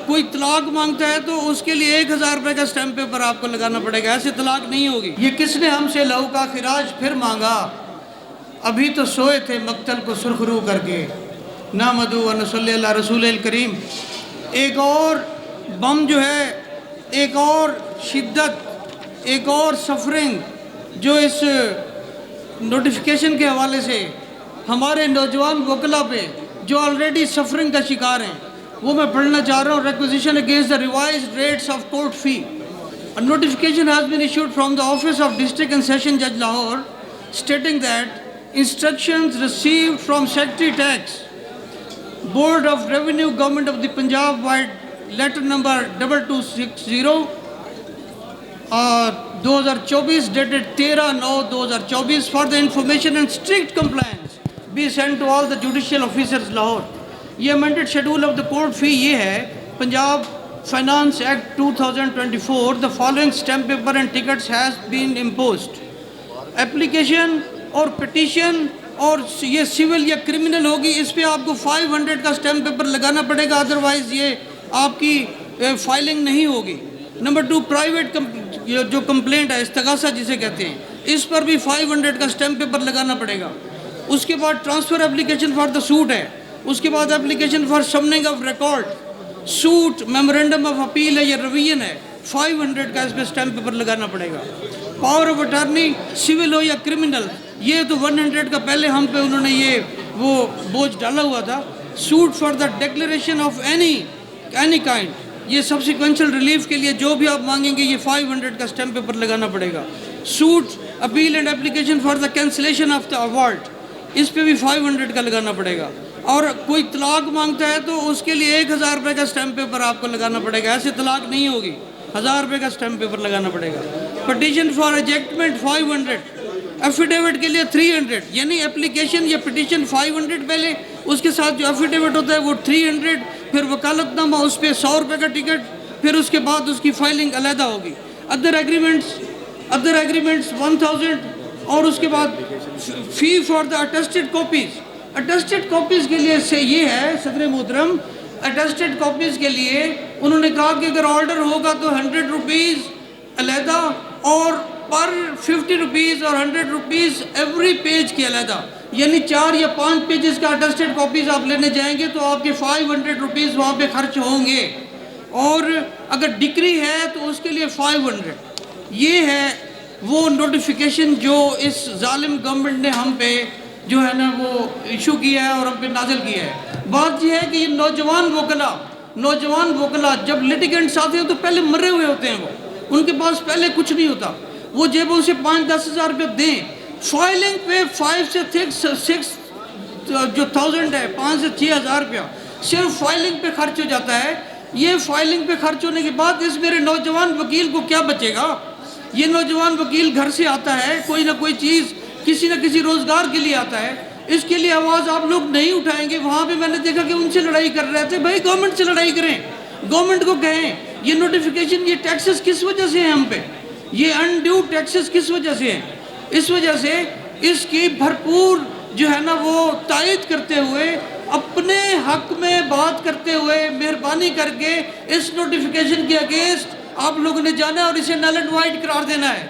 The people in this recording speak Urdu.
کوئی طلاق مانگتا ہے تو اس کے لیے 1000 روپے کا اسٹیمپ پیپر آپ کو لگانا پڑے گا، ایسے طلاق نہیں ہوگی۔ یہ کس نے ہم سے لہو کا خراج پھر مانگا، ابھی تو سوئے تھے مقتل کو سرخ رو کر کے، نحمدہ و نصلی علی رسول الکریم۔ ایک اور بم جو ہے، ایک اور شدت، ایک اور سفرنگ جو اس نوٹیفیکیشن کے حوالے سے ہمارے نوجوان وکلا پہ جو آلریڈی سفرنگ کا شکار ہیں، وہ میں پڑھنا چاہ رہا ہوں۔ Requisition against the revised rates of court fee, a notification has been issued from the office of district and session judge Lahore stating that instructions received from secretary tax board of revenue government of the Punjab by letter number 2260 2024 dated 13/9/2024 for the information and strict compliance be sent to all the judicial officers Lahore۔ یہ amended schedule of the court fee یہ ہے، Punjab finance act 2024 the following stamp paper and tickets has been imposed۔ Application اور پٹیشن اور یہ سول یا کرمنل ہوگی، اس پہ آپ کو 500 کا سٹیمپ پیپر لگانا پڑے گا، ادروائز یہ آپ کی فائلنگ نہیں ہوگی۔ نمبر 2 پرائیویٹ جو کمپلینٹ ہے، استغاثہ جسے کہتے ہیں، اس پر بھی 500 کا سٹیمپ پیپر لگانا پڑے گا۔ اس کے بعد transfer application for the suit ہے، اس کے بعد application for summoning of record, suit, memorandum of appeal ہے یا روین ہے، 500 کا اس پہ سٹیمپ پیپر لگانا پڑے گا۔ پاور آف اٹارنی سول ہو یا کرمنل، یہ تو 100 کا پہلے ہم پہ انہوں نے یہ وہ بوجھ ڈالا ہوا تھا۔ Suit for the declaration of any kind, یہ سبسیکوینشل ریلیف کے لیے جو بھی آپ مانگیں گے یہ 500 کا سٹیمپ پیپر لگانا پڑے گا۔ Suit appeal and application for the cancellation of the award, اس پہ بھی 500 کا لگانا پڑے گا۔ اور کوئی طلاق مانگتا ہے تو اس کے لیے 1000 روپے کا سٹیمپ پیپر آپ کو لگانا پڑے گا، ایسے طلاق نہیں ہوگی، 1000 روپے کا سٹیمپ پیپر لگانا پڑے گا۔ پٹیشن فار ریجیکٹمنٹ 500، ایفیڈیوٹ کے لیے 300، یعنی اپلیکیشن یا پٹیشن 500 پہلے، اس کے ساتھ جو ایفیڈیوٹ ہوتا ہے وہ 300، پھر وکالت نامہ اس پہ 100 روپے کا ٹکٹ، پھر اس کے بعد اس کی فائلنگ علیحدہ ہوگی۔ ادر ایگریمنٹس 1000، اور اس کے بعد fee for the attested copies. Attested copies کے لیے سے یہ ہے صدر محترم، اٹیسٹڈ کاپیز کے لیے انہوں نے کہا کہ اگر آرڈر ہوگا تو 100 روپیز علیحدہ، اور پر 50 روپیز اور 100 روپیز ایوری پیج کے علیحدہ، یعنی 4 یا 5 پیجز کا اٹیسٹڈ کاپیز آپ لینے جائیں گے تو آپ کے 500 روپیز وہاں پہ خرچ ہوں گے، اور اگر ڈگری ہے تو اس کے لیے 500۔ یہ ہے وہ نوٹیفیکیشن جو اس ظالم گورنمنٹ نے ہم پہ جو ہے نا وہ ایشو کیا ہے اور ہم پہ نازل کیا ہے۔ بات یہ ہے کہ یہ نوجوان وکلا جب لٹیگنٹس آتے ہیں تو پہلے مرے ہوئے ہوتے ہیں، وہ ان کے پاس پہلے کچھ نہیں ہوتا، وہ جیبوں سے 5-10 ہزار روپے دیں، فائلنگ پہ 5 سے 6 جو 1000 ہے، 5 سے 6 ہزار روپیہ صرف فائلنگ پہ خرچ ہو جاتا ہے۔ یہ فائلنگ پہ خرچ ہونے کے بعد اس میرے نوجوان وکیل کو کیا بچے گا؟ یہ نوجوان وکیل گھر سے آتا ہے، کوئی نہ کوئی چیز کسی نہ کسی روزگار کے لیے آتا ہے، اس کے لیے آواز آپ لوگ نہیں اٹھائیں گے۔ وہاں پہ میں نے دیکھا کہ ان سے لڑائی کر رہے تھے، بھائی گورنمنٹ سے لڑائی کریں، گورنمنٹ کو کہیں یہ نوٹیفیکیشن، یہ ٹیکسز کس وجہ سے ہیں ہم پہ، یہ انڈیو ٹیکسز کس وجہ سے ہیں؟ اس وجہ سے اس کی بھرپور جو ہے نا وہ تائید کرتے ہوئے، اپنے حق میں بات کرتے ہوئے، مہربانی کر کے اس نوٹیفیکیشن کے اگینسٹ آپ لوگوں نے جانا اور اسے نل اینڈ وائڈ قرار دینا ہے۔